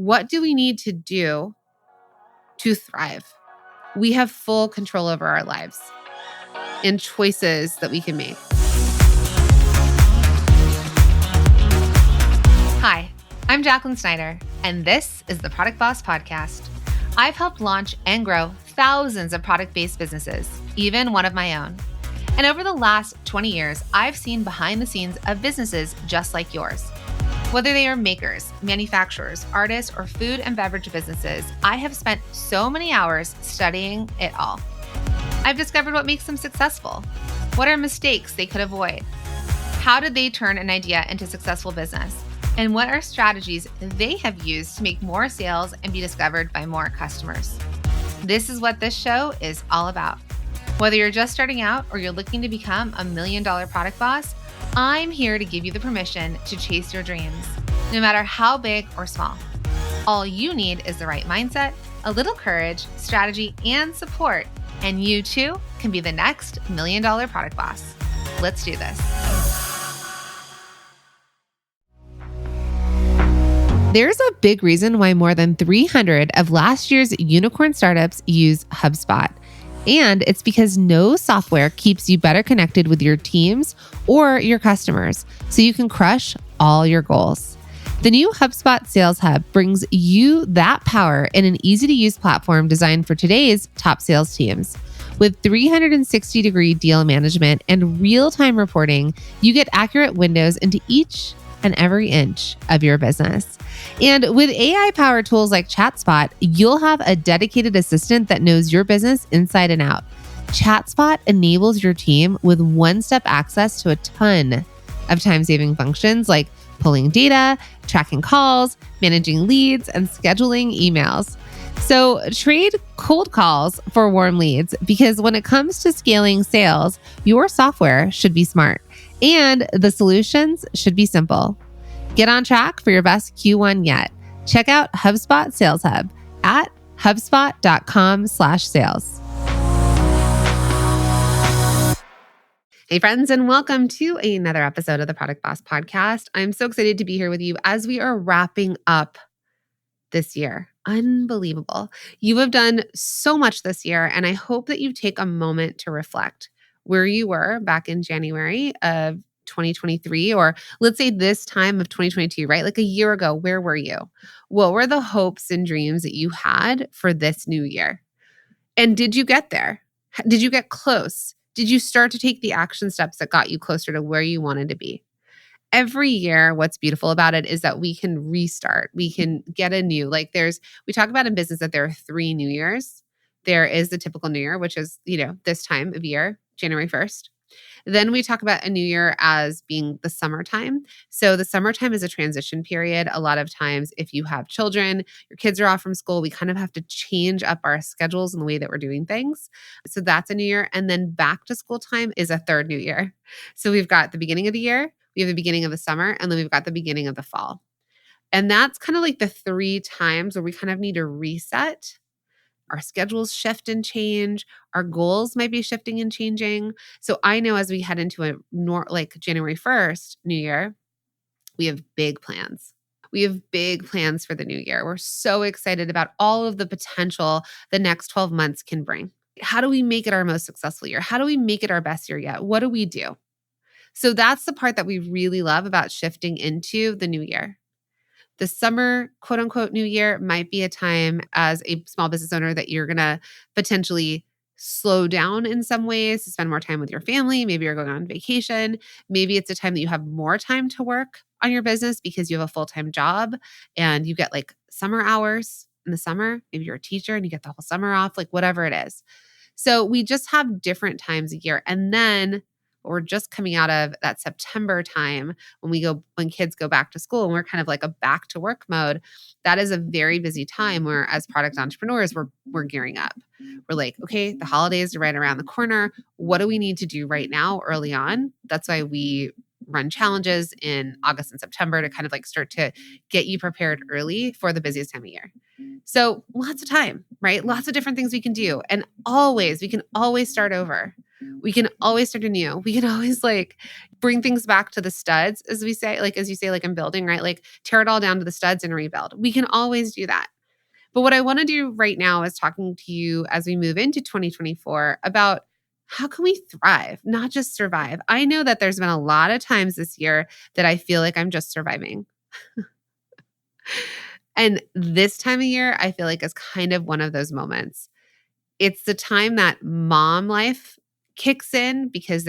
What do we need to do to thrive? We have full control over our lives and choices that we can make. Hi, I'm Jacqueline Snyder, and this is the Product Boss Podcast. I've helped launch and grow thousands of product-based businesses, even one of my own. And over the last 20 years, I've seen behind the scenes of businesses just like yours. Whether they are makers, manufacturers, artists, or food and beverage businesses, I have spent so many hours studying it all. I've discovered what makes them successful. What are mistakes they could avoid? How did they turn an idea into successful business? And what are strategies they have used to make more sales and be discovered by more customers? This is what this show is all about. Whether you're just starting out or you're looking to become a $1 million product boss, I'm here to give you the permission to chase your dreams, no matter how big or small. All you need is the right mindset, a little courage, strategy, and support, and you too can be the next $1 million product boss. Let's do this. There's a big reason why more than 300 of last year's unicorn startups use HubSpot. And it's because no software keeps you better connected with your teams or your customers, so you can crush all your goals. The new HubSpot Sales Hub brings you that power in an easy-to-use platform designed for today's top sales teams. With 360-degree deal management and real-time reporting, you get accurate windows into each and every inch of your business. And with AI-powered tools like ChatSpot, you'll have a dedicated assistant that knows your business inside and out. ChatSpot enables your team with one-step access to a ton of time-saving functions like pulling data, tracking calls, managing leads, and scheduling emails. So trade cold calls for warm leads, because when it comes to scaling sales, your software should be smart and the solutions should be simple. Get on track for your best Q1 yet. Check out HubSpot Sales Hub at hubspot.com/sales. Hey friends, and welcome to another episode of the Product Boss Podcast. I'm so excited to be here with you as we are wrapping up this year. Unbelievable. You have done so much this year, and I hope that you take a moment to reflect where you were back in January of 2023, or let's say this time of 2022, right? Like a year ago, where were you? What were the hopes and dreams that you had for this new year? And did you get there? Did you get close? Did you start to take the action steps that got you closer to where you wanted to be? Every year, what's beautiful about it is that we can restart. We can get a new, we talk about in business that there are 3 New Years. There is the typical New Year, which is, this time of year, January 1st. Then we talk about a new year as being the summertime. So the summertime is a transition period. A lot of times, if you have children, your kids are off from school, we kind of have to change up our schedules and the way that we're doing things. So that's a new year. And then back to school time is a 3rd new year. So we've got the beginning of the year, we have the beginning of the summer, and then we've got the beginning of the fall. And that's kind of like the 3 times where we kind of need to reset. Our schedules shift and change. Our goals might be shifting and changing. So I know as we head into January 1st, New Year, we have big plans. We have big plans for the new year. We're so excited about all of the potential the next 12 months can bring. How do we make it our most successful year? How do we make it our best year yet? What do we do? So that's the part that we really love about shifting into the new year. The summer, quote unquote, new year might be a time as a small business owner that you're going to potentially slow down in some ways to spend more time with your family. Maybe you're going on vacation. Maybe it's a time that you have more time to work on your business because you have a full-time job and you get like summer hours in the summer. Maybe you're a teacher and you get the whole summer off, like whatever it is. So we just have different times a year. And then we're just coming out of that September time when kids go back to school and we're kind of like a back to work mode. That is a very busy time where as product entrepreneurs, we're gearing up. We're like, okay, the holidays are right around the corner. What do we need to do right now early on? That's why we run challenges in August and September to kind of like start to get you prepared early for the busiest time of year. So lots of time, right? Lots of different things we can do. And we can always start over. We can always start anew. We can always bring things back to the studs, as we say, like, as you say, like in building, right? Like tear it all down to the studs and rebuild. We can always do that. But what I want to do right now is talking to you as we move into 2024 about how can we thrive, not just survive. I know that there's been a lot of times this year that I feel like I'm just surviving. And this time of year, I feel like is kind of one of those moments. It's the time that mom life kicks in because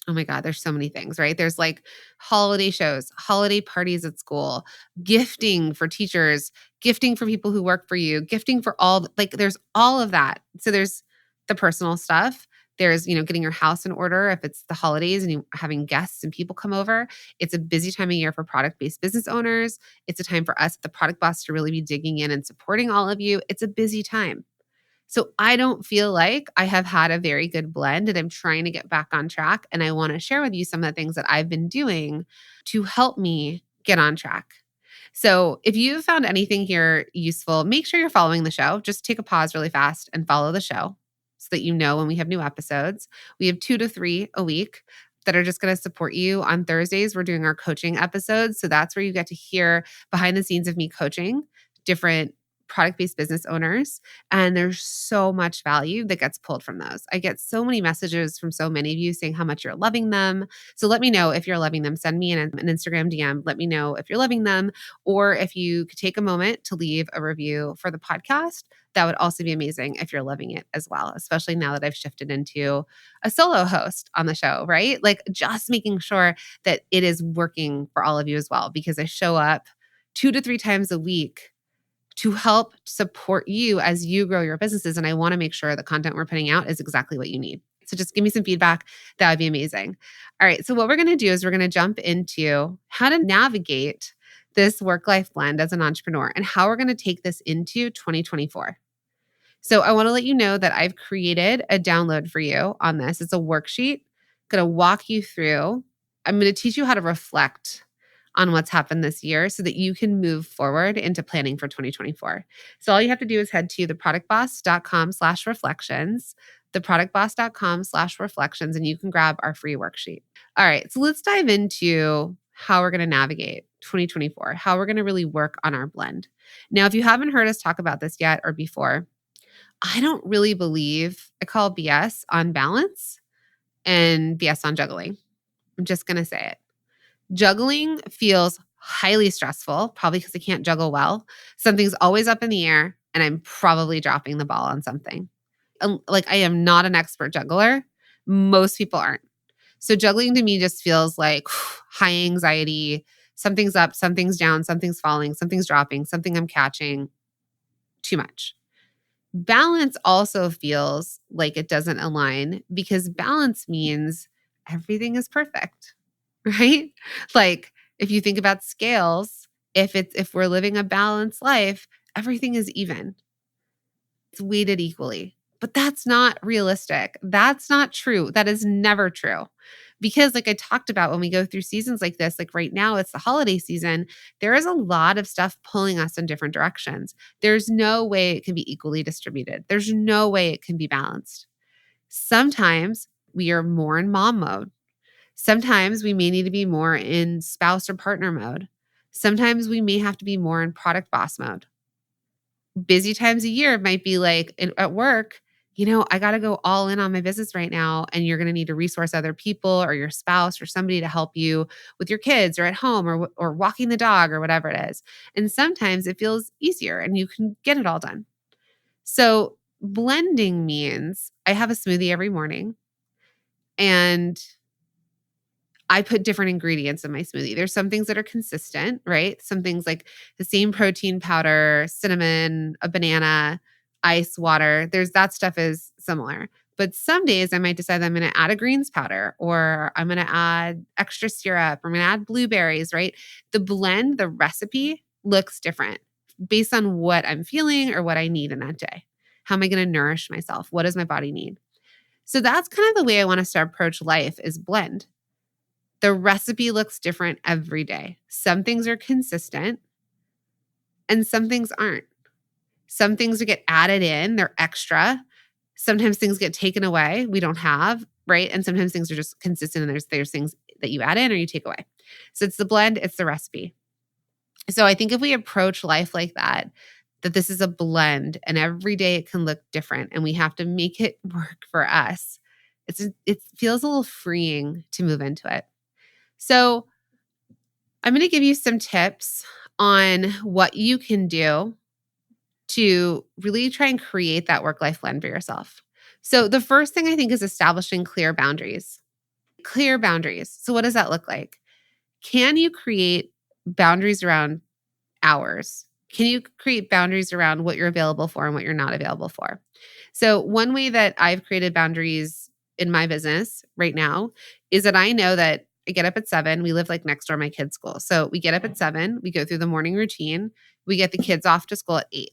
oh my God, there's so many things, right? There's like holiday shows, holiday parties at school, gifting for teachers, gifting for people who work for you, gifting for like there's all of that. So there's the personal stuff. There's, getting your house in order if it's the holidays and you having guests and people come over. It's a busy time of year for product-based business owners. It's a time for us at the Product Boss to really be digging in and supporting all of you. It's a busy time. So I don't feel like I have had a very good blend and I'm trying to get back on track. And I want to share with you some of the things that I've been doing to help me get on track. So if you found anything here useful, make sure you're following the show. Just take a pause really fast and follow the show so that you know when we have new episodes. We have 2 to 3 a week that are just going to support you. On Thursdays, we're doing our coaching episodes. So that's where you get to hear behind the scenes of me coaching different product-based business owners. And there's so much value that gets pulled from those. I get so many messages from so many of you saying how much you're loving them. So let me know if you're loving them. Send me an Instagram DM. Let me know if you're loving them. Or if you could take a moment to leave a review for the podcast, that would also be amazing if you're loving it as well, especially now that I've shifted into a solo host on the show, right? Like just making sure that it is working for all of you as well, because I show up 2 to 3 times a week to help support you as you grow your businesses. And I want to make sure the content we're putting out is exactly what you need. So just give me some feedback. That would be amazing. All right. So what we're going to do is we're going to jump into how to navigate this work-life blend as an entrepreneur and how we're going to take this into 2024. So I want to let you know that I've created a download for you on this. It's a worksheet. I'm going to walk you through. I'm going to teach you how to reflect on what's happened this year so that you can move forward into planning for 2024. So all you have to do is head to theproductboss.com/reflections, theproductboss.com/reflections, and you can grab our free worksheet. All right, so let's dive into how we're going to navigate 2024, how we're going to really work on our blend. Now, if you haven't heard us talk about this yet or before, I don't really believe, I call BS on balance and BS on juggling. I'm just going to say it. Juggling feels highly stressful, probably because I can't juggle well. Something's always up in the air and I'm probably dropping the ball on something. Like I am not an expert juggler. Most people aren't. So juggling to me just feels like high anxiety. Something's up, something's down, something's falling, something's dropping, something I'm catching. Too much. Balance also feels like it doesn't align because balance means everything is perfect. Right? Like if you think about scales, if we're living a balanced life, everything is even. It's weighted equally. But that's not realistic. That's not true. That is never true. Because like I talked about when we go through seasons like this, like right now it's the holiday season, there is a lot of stuff pulling us in different directions. There's no way it can be equally distributed. There's no way it can be balanced. Sometimes we are more in mom mode. Sometimes we may need to be more in spouse or partner mode. Sometimes we may have to be more in product boss mode. Busy times a year might be like at work, I got to go all in on my business right now. And you're going to need to resource other people or your spouse or somebody to help you with your kids or at home or walking the dog or whatever it is. And sometimes it feels easier and you can get it all done. So blending means I have a smoothie every morning and I put different ingredients in my smoothie. There's some things that are consistent, right? Some things like the same protein powder, cinnamon, a banana, ice, water. That stuff is similar. But some days I might decide I'm going to add a greens powder or I'm going to add extra syrup or I'm going to add blueberries, right? The blend, the recipe looks different based on what I'm feeling or what I need in that day. How am I going to nourish myself? What does my body need? So that's kind of the way I want us to approach life is blend. The recipe looks different every day. Some things are consistent and some things aren't. Some things get added in, they're extra. Sometimes things get taken away, we don't have, right? And sometimes things are just consistent and there's things that you add in or you take away. So it's the blend, it's the recipe. So I think if we approach life like that this is a blend and every day it can look different and we have to make it work for us, it feels a little freeing to move into it. So I'm going to give you some tips on what you can do to really try and create that work-life blend for yourself. So the first thing I think is establishing clear boundaries. Clear boundaries. So what does that look like? Can you create boundaries around hours? Can you create boundaries around what you're available for and what you're not available for? So one way that I've created boundaries in my business right now is that I know that I get up at 7. We live like next door to my kids' school. So we get up at 7. We go through the morning routine. We get the kids off to school at 8.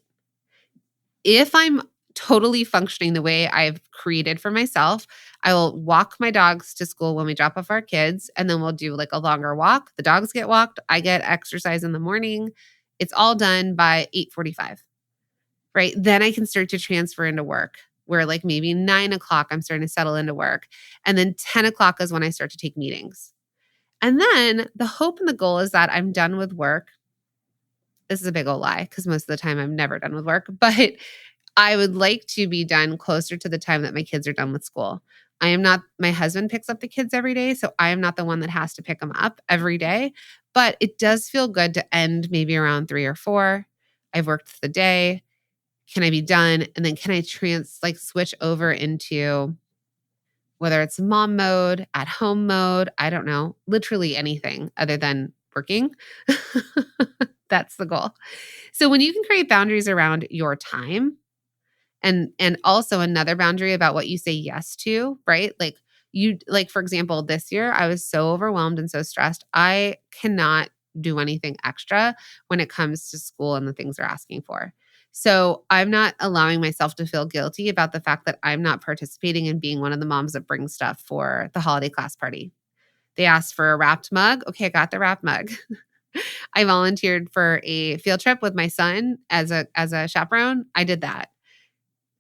If I'm totally functioning the way I've created for myself, I will walk my dogs to school when we drop off our kids, and then we'll do like a longer walk. The dogs get walked. I get exercise in the morning. It's all done by 8:45, right? Then I can start to transfer into work where like maybe 9 o'clock, I'm starting to settle into work. And then 10 o'clock is when I start to take meetings. And then the hope and the goal is that I'm done with work. This is a big old lie because most of the time I'm never done with work, but I would like to be done closer to the time that my kids are done with school. My husband picks up the kids every day, so I am not the one that has to pick them up every day, but it does feel good to end maybe around 3 or 4. I've worked the day. Can I be done? And then can I switch over into whether it's mom mode, at home mode, I don't know, literally anything other than working. That's the goal. So when you can create boundaries around your time, and also another boundary about what you say yes to, right? Like for example, this year I was so overwhelmed and so stressed. I cannot do anything extra when it comes to school and the things they're asking for. So I'm not allowing myself to feel guilty about the fact that I'm not participating in being one of the moms that brings stuff for the holiday class party. They asked for a wrapped mug. Okay, I got the wrapped mug. I volunteered for a field trip with my son as a chaperone. I did that.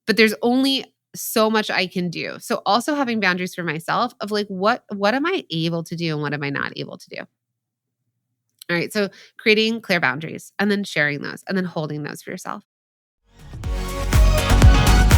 But there's only so much I can do. So also having boundaries for myself of like, what am I able to do and what am I not able to do? All right. So creating clear boundaries and then sharing those and then holding those for yourself.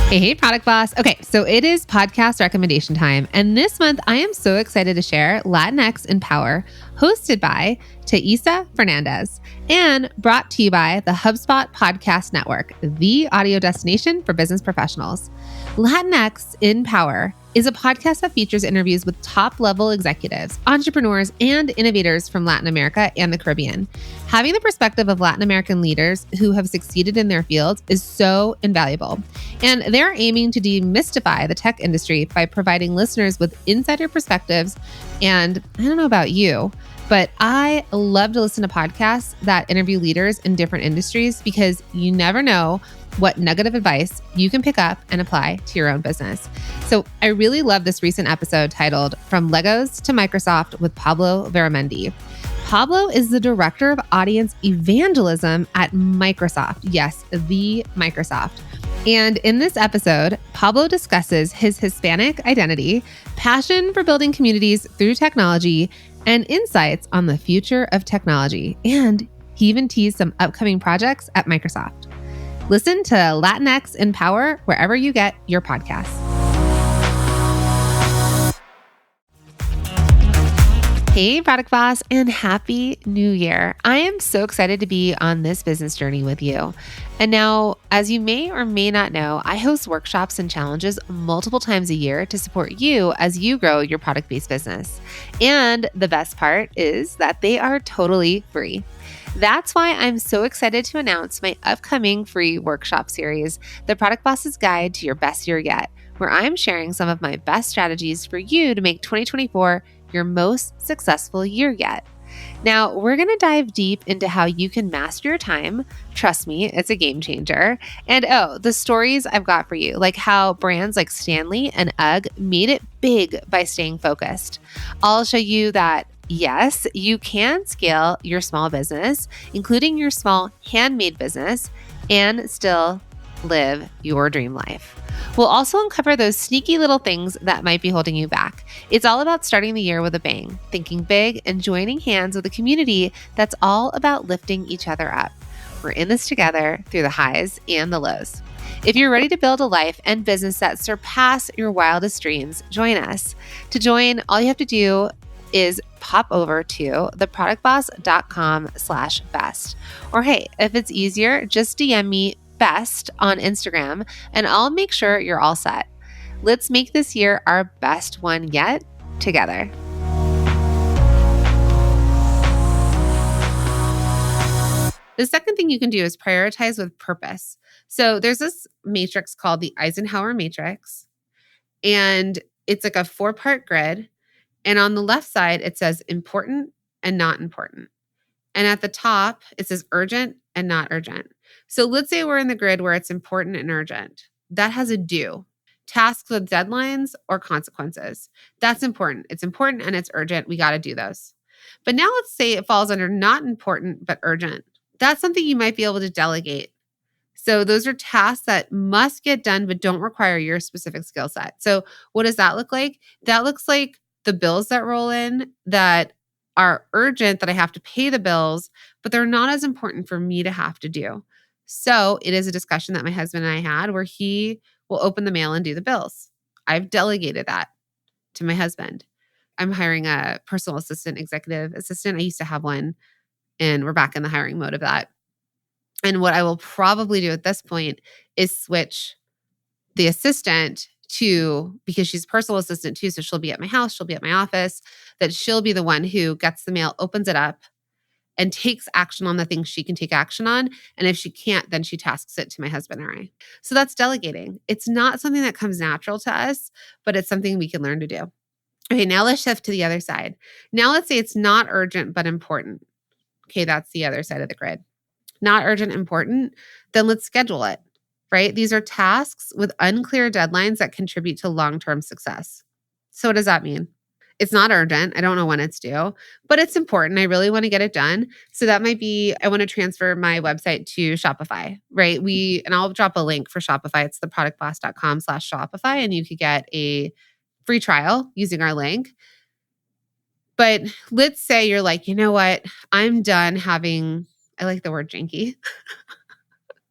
Hey, Product Boss. Okay, so it is podcast recommendation time. And this month, I am so excited to share Latinx in Power, hosted by Taisa Fernandez and brought to you by the HubSpot Podcast Network, the audio destination for business professionals. Latinx in Power is a podcast that features interviews with top-level executives, entrepreneurs, and innovators from Latin America and the Caribbean. Having the perspective of Latin American leaders who have succeeded in their fields is so invaluable. And they're aiming to demystify the tech industry by providing listeners with insider perspectives. And I don't know about you, but I love to listen to podcasts that interview leaders in different industries because you never know what nugget of advice you can pick up and apply to your own business. So I really love this recent episode titled From Legos to Microsoft with Pablo Veramendi. Pablo is the director of audience evangelism at Microsoft. Yes, the Microsoft. And in this episode, Pablo discusses his Hispanic identity, passion for building communities through technology, and insights on the future of technology. And he even teased some upcoming projects at Microsoft. Listen to Latinx in Power wherever you get your podcasts. Hey, Product Boss, and Happy New Year. I am so excited to be on this business journey with you. And now, as you may or may not know, I host workshops and challenges multiple times a year to support you as you grow your product-based business. And the best part is that they are totally free. That's why I'm so excited to announce my upcoming free workshop series, The Product Boss's Guide to Your Best Year Yet, where I'm sharing some of my best strategies for you to make 2024 your most successful year yet. Now, we're going to dive deep into how you can master your time. Trust me, it's a game changer. And the stories I've got for you, like how brands like Stanley and UGG made it big by staying focused. I'll show you that yes, you can scale your small business, including your small handmade business, and still live your dream life. We'll also uncover those sneaky little things that might be holding you back. It's all about starting the year with a bang, thinking big, and joining hands with a community that's all about lifting each other up. We're in this together through the highs and the lows. If you're ready to build a life and business that surpass your wildest dreams, join us. To join, all you have to do is pop over to theproductboss.com/best. Or hey, if it's easier, just DM me best on Instagram and I'll make sure you're all set. Let's make this year our best one yet together. The second thing you can do is prioritize with purpose. So there's this matrix called the Eisenhower matrix, and it's like a 4-part grid. And on the left side, it says important and not important. And at the top, it says urgent and not urgent. So let's say we're in the grid where it's important and urgent. That has a due. Tasks with deadlines or consequences. That's important. It's important and it's urgent. We got to do those. But now let's say it falls under not important but urgent. That's something you might be able to delegate. So those are tasks that must get done but don't require your specific skill set. So what does that look like? That looks like the bills that roll in that are urgent, that I have to pay the bills, but they're not as important for me to have to do. So it is a discussion that my husband and I had where he will open the mail and do the bills. I've delegated that to my husband. I'm hiring a personal assistant, executive assistant. I used to have one, and we're back in the hiring mode of that. And what I will probably do at this point is switch the assistant to, because she's a personal assistant too, so she'll be at my house, she'll be at my office, that she'll be the one who gets the mail, opens it up, and takes action on the things she can take action on. And if she can't, then she tasks it to my husband or I. So that's delegating. It's not something that comes natural to us, but it's something we can learn to do. Okay, now let's shift to the other side. Now let's say it's not urgent, but important. Okay, that's the other side of the grid. Not urgent, important, then let's schedule it, right? These are tasks with unclear deadlines that contribute to long-term success. So what does that mean? It's not urgent. I don't know when it's due, but it's important. I really want to get it done. So that might be, I want to transfer my website to Shopify, right? And I'll drop a link for Shopify. It's theproductboss.com/Shopify, and you could get a free trial using our link. But let's say you're like, you know what? I'm done having, I like the word janky.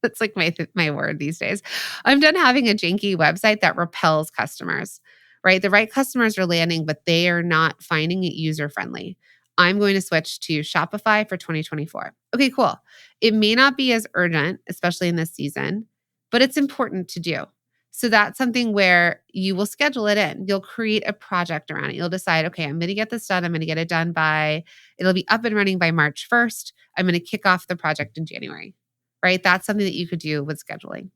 That's like my word these days. I'm done having a janky website that repels customers, right? The right customers are landing, but they are not finding it user-friendly. I'm going to switch to Shopify for 2024. Okay, cool. It may not be as urgent, especially in this season, but it's important to do. So that's something where you will schedule it in. You'll create a project around it. You'll decide, okay, I'm going to get this done. I'm going to get it done it'll be up and running by March 1st. I'm going to kick off the project in January, right? That's something that you could do with scheduling.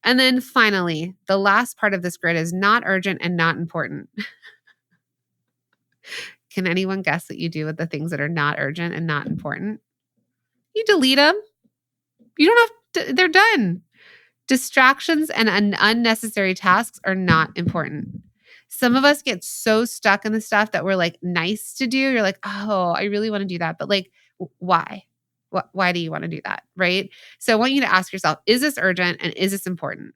And then finally, the last part of this grid is not urgent and not important. Can anyone guess what you do with the things that are not urgent and not important? You delete them. You don't have to, they're done. Distractions and unnecessary tasks are not important. Some of us get so stuck in the stuff that we're like nice to do. You're like, oh, I really want to do that. But like, why? Why do you want to do that? Right? So I want you to ask yourself, is this urgent and is this important?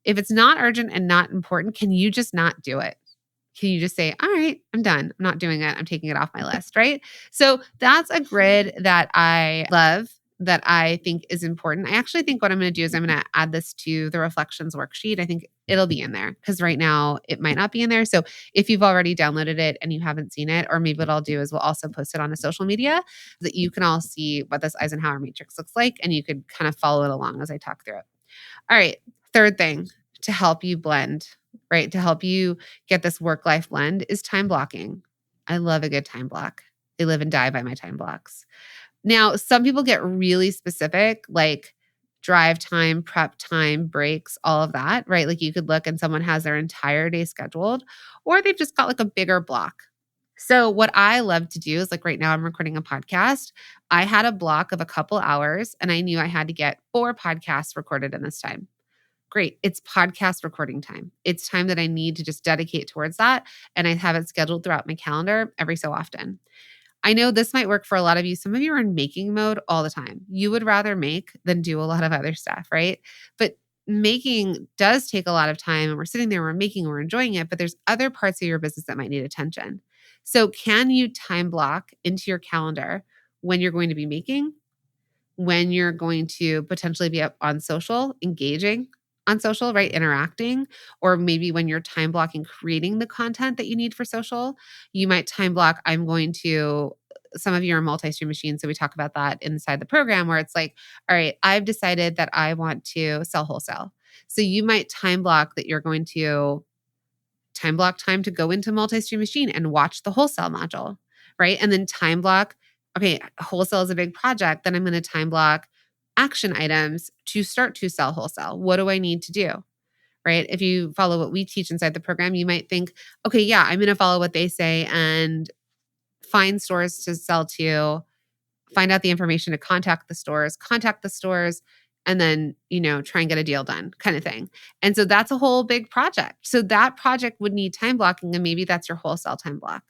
If it's not urgent and not important, can you just not do it? Can you just say, all right, I'm done. I'm not doing it. I'm taking it off my list, right? So that's a grid that I love, that I think is important. I actually think what I'm going to do is I'm going to add this to the reflections worksheet. I think it'll be in there because right now it might not be in there. So if you've already downloaded it and you haven't seen it, or maybe what I'll do is we'll also post it on a social media so that you can all see what this Eisenhower matrix looks like and you could kind of follow it along as I talk through it. All right, third thing to help you blend, right? To help you get this work-life blend is time blocking. I love a good time block. I live and die by my time blocks. Now, some people get really specific, like drive time, prep time, breaks, all of that, right? Like you could look and someone has their entire day scheduled, or they've just got like a bigger block. So what I love to do is like right now I'm recording a podcast. I had a block of a couple hours and I knew I had to get 4 podcasts recorded in this time. Great. It's podcast recording time. It's time that I need to just dedicate towards that. And I have it scheduled throughout my calendar every so often. I know this might work for a lot of you. Some of you are in making mode all the time. You would rather make than do a lot of other stuff, right? But making does take a lot of time and we're sitting there, we're making, we're enjoying it, but there's other parts of your business that might need attention. So can you time block into your calendar when you're going to be making, when you're going to potentially be up on social, engaging on social, right? Interacting, or maybe when you're time blocking creating the content that you need for social, you might time block, some of you are multi-stream machines. So we talk about that inside the program where it's like, all right, I've decided that I want to sell wholesale. So you might time block that you're going to time block time to go into multi-stream machine and watch the wholesale module, right? And then time block, okay, wholesale is a big project. Then I'm going to time block action items to start to sell wholesale. What do I need to do? Right? If you follow what we teach inside the program, you might think, okay, yeah, I'm going to follow what they say and find stores to sell to, find out the information to contact the stores, and then, try and get a deal done kind of thing. And so that's a whole big project. So that project would need time blocking, and maybe that's your wholesale time block.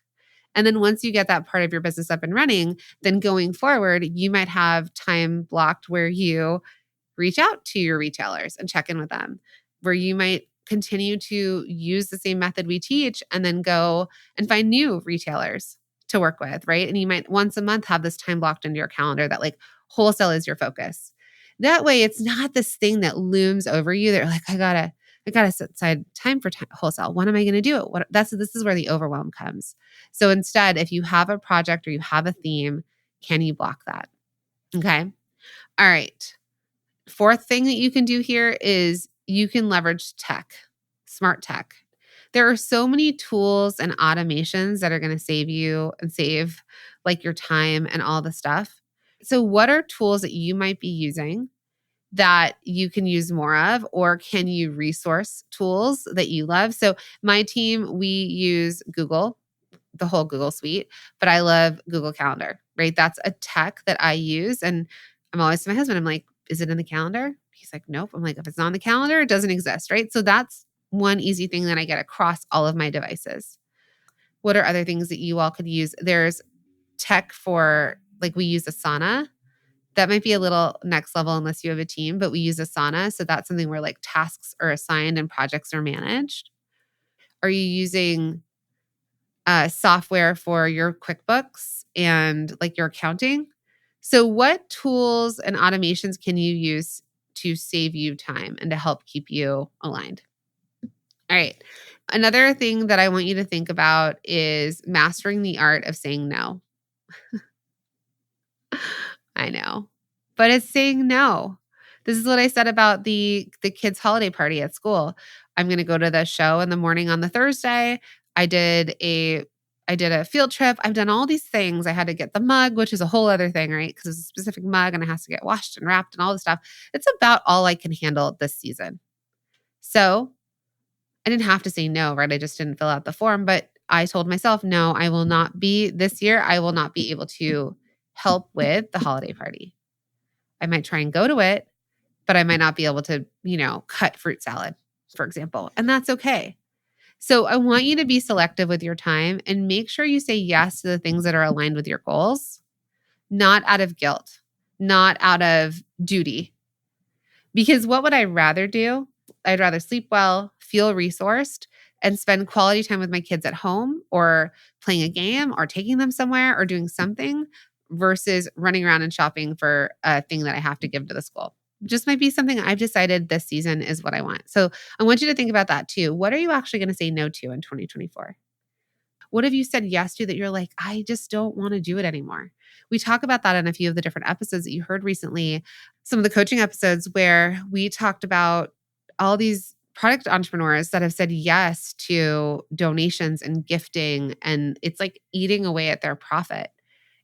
And then once you get that part of your business up and running, then going forward, you might have time blocked where you reach out to your retailers and check in with them, where you might continue to use the same method we teach and then go and find new retailers to work with, right? And you might once a month have this time blocked into your calendar that like wholesale is your focus. That way it's not this thing that looms over you that you're like, I gotta set aside time for wholesale. When am I going to do it? This is where the overwhelm comes. So instead, if you have a project or you have a theme, can you block that? Okay. All right. Fourth thing that you can do here is you can leverage tech, smart tech. There are so many tools and automations that are going to save you and save like your time and all the stuff. So what are tools that you might be using that you can use more of, or can you resource tools that you love? So my team, we use Google, the whole Google suite, but I love Google Calendar, right? That's a tech that I use. And I'm always to my husband, I'm like, is it in the calendar? He's like, nope. I'm like, if it's not on the calendar, it doesn't exist, right? So that's one easy thing that I get across all of my devices. What are other things that you all could use? There's tech for, like, we use Asana. That might be a little next level unless you have a team, but we use Asana. So that's something where like tasks are assigned and projects are managed. Are you using software for your QuickBooks and like your accounting? So what tools and automations can you use to save you time and to help keep you aligned? All right. Another thing that I want you to think about is mastering the art of saying no. I know, but it's saying no. This is what I said about the kids' holiday party at school. I'm going to go to the show in the morning on the Thursday. I did a field trip. I've done all these things. I had to get the mug, which is a whole other thing, right? Because it's a specific mug and it has to get washed and wrapped and all this stuff. It's about all I can handle this season. So I didn't have to say no, right? I just didn't fill out the form, but I told myself, no, I will not be this year. I will not be able to help with the holiday party. I might try and go to it, but I might not be able to, cut fruit salad, for example. And that's okay. So I want you to be selective with your time and make sure you say yes to the things that are aligned with your goals, not out of guilt, not out of duty. Because what would I rather do? I'd rather sleep well, feel resourced, and spend quality time with my kids at home or playing a game or taking them somewhere or doing something versus running around and shopping for a thing that I have to give to the school. Just might be something I've decided this season is what I want. So I want you to think about that too. What are you actually going to say no to in 2024? What have you said yes to that you're like, I just don't want to do it anymore? We talk about that in a few of the different episodes that you heard recently, some of the coaching episodes where we talked about all these product entrepreneurs that have said yes to donations and gifting, and it's like eating away at their profit.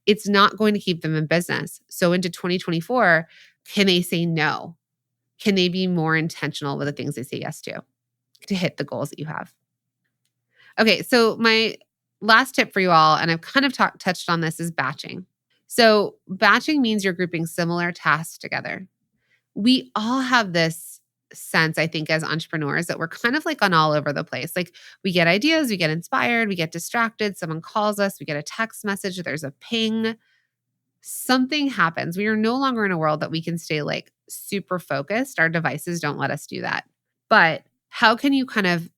It's not going to keep them in business. So into 2024, can they say no? Can they be more intentional with the things they say yes to hit the goals that you have? Okay, so my last tip for you all, and I've kind of touched on this, is batching. So batching means you're grouping similar tasks together. We all have this sense, I think, as entrepreneurs that we're kind of like on all over the place. Like we get ideas, we get inspired, we get distracted, someone calls us, we get a text message, there's a ping, something happens. We are no longer in a world that we can stay like super focused, our devices don't let us do that. But how can you kind of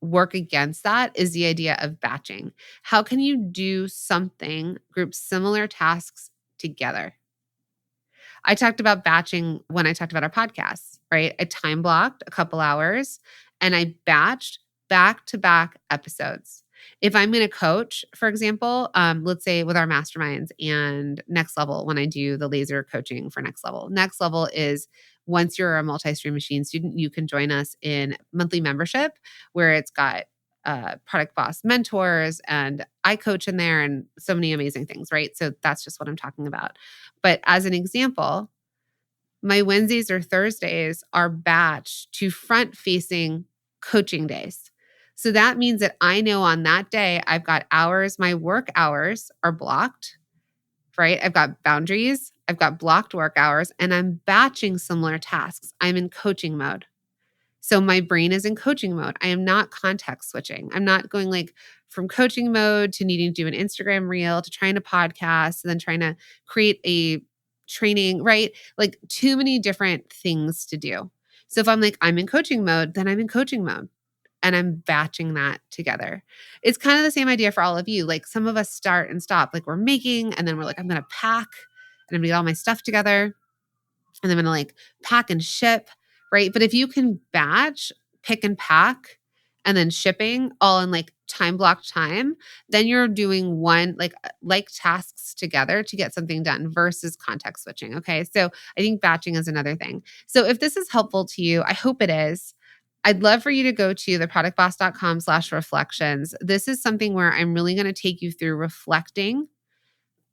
work against that is the idea of batching. How can you do something, group similar tasks together? I talked about batching when I talked about our podcasts, right? I time blocked a couple hours and I batched back-to-back episodes. If I'm going to coach, for example, let's say with our masterminds and Next Level, when I do the laser coaching for Next Level. Next Level is once you're a multi-stream machine student, you can join us in monthly membership where it's got Product Boss mentors and I coach in there and so many amazing things, right? So that's just what I'm talking about. But as an example, my Wednesdays or Thursdays are batched to front-facing coaching days. So that means that I know on that day, I've got hours, my work hours are blocked, right? I've got boundaries, I've got blocked work hours, and I'm batching similar tasks. I'm in coaching mode. So my brain is in coaching mode. I am not context switching. I'm not going like from coaching mode to needing to do an Instagram reel to trying to podcast and then trying to create a training, right? Like too many different things to do. So if I'm like, I'm in coaching mode, then I'm in coaching mode and I'm batching that together. It's kind of the same idea for all of you. Like some of us start and stop, like we're making, and then we're like, I'm going to pack and I'm going to get all my stuff together and I'm going to like pack and ship. Right. But if you can batch, pick and pack, and then shipping all in like time blocked time, then you're doing one like tasks together to get something done versus context switching. Okay. So I think batching is another thing. So if this is helpful to you, I hope it is. I'd love for you to go to theproductboss.com/reflections. This is something where I'm really going to take you through reflecting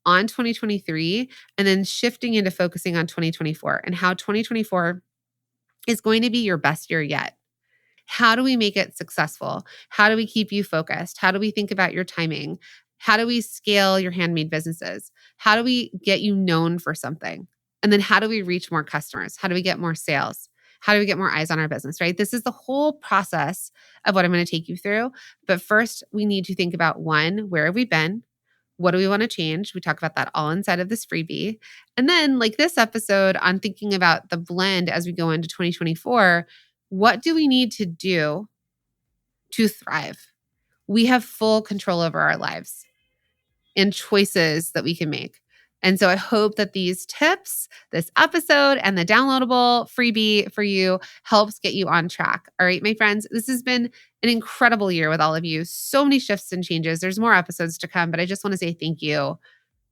on 2023 and then shifting into focusing on 2024 and how 2024 is going to be your best year yet. How do we make it successful? How do we keep you focused? How do we think about your timing? How do we scale your handmade businesses? How do we get you known for something? And then how do we reach more customers? How do we get more sales? How do we get more eyes on our business, right? This is the whole process of what I'm going to take you through. But first, we need to think about one, where have we been? What do we want to change? We talk about that all inside of this freebie. And then like this episode on thinking about the blend as we go into 2024, what do we need to do to thrive? We have full control over our lives and choices that we can make. And so I hope that these tips, this episode, and the downloadable freebie for you helps get you on track. All right, my friends, this has been an incredible year with all of you. So many shifts and changes. There's more episodes to come, but I just want to say thank you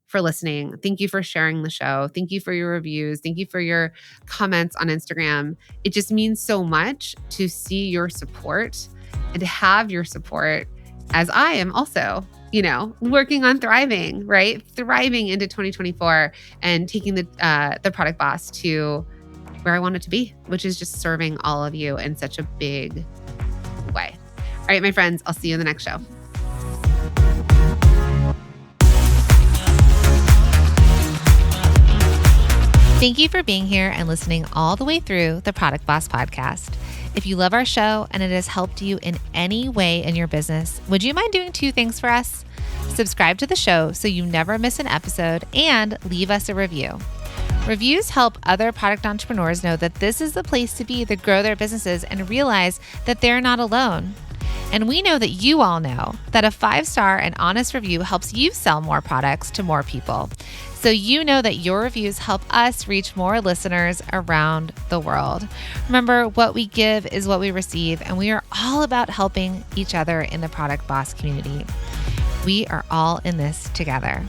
for listening. Thank you for sharing the show. Thank you for your reviews. Thank you for your comments on Instagram. It just means so much to see your support and to have your support as I am also, working on thriving, right? Thriving into 2024 and taking the Product Boss to where I want it to be, which is just serving all of you in such a big way. All right, my friends, I'll see you in the next show. Thank you for being here and listening all the way through the Product Boss podcast. If you love our show and it has helped you in any way in your business, would you mind doing two things for us? Subscribe to the show so you never miss an episode and leave us a review. Reviews help other product entrepreneurs know that this is the place to be to grow their businesses and realize that they're not alone. And we know that you all know that a 5-star and honest review helps you sell more products to more people. So you know that your reviews help us reach more listeners around the world. Remember, what we give is what we receive, and we are all about helping each other in the Product Boss community. We are all in this together.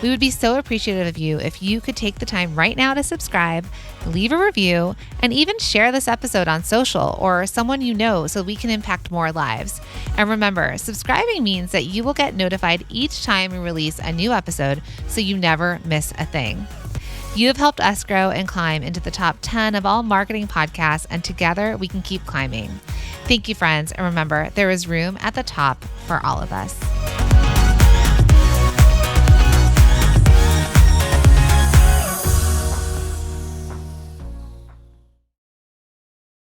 We would be so appreciative of you if you could take the time right now to subscribe, leave a review, and even share this episode on social or someone you know so we can impact more lives. And remember, subscribing means that you will get notified each time we release a new episode so you never miss a thing. You have helped us grow and climb into the top 10 of all marketing podcasts, and together we can keep climbing. Thank you, friends. And remember, there is room at the top for all of us.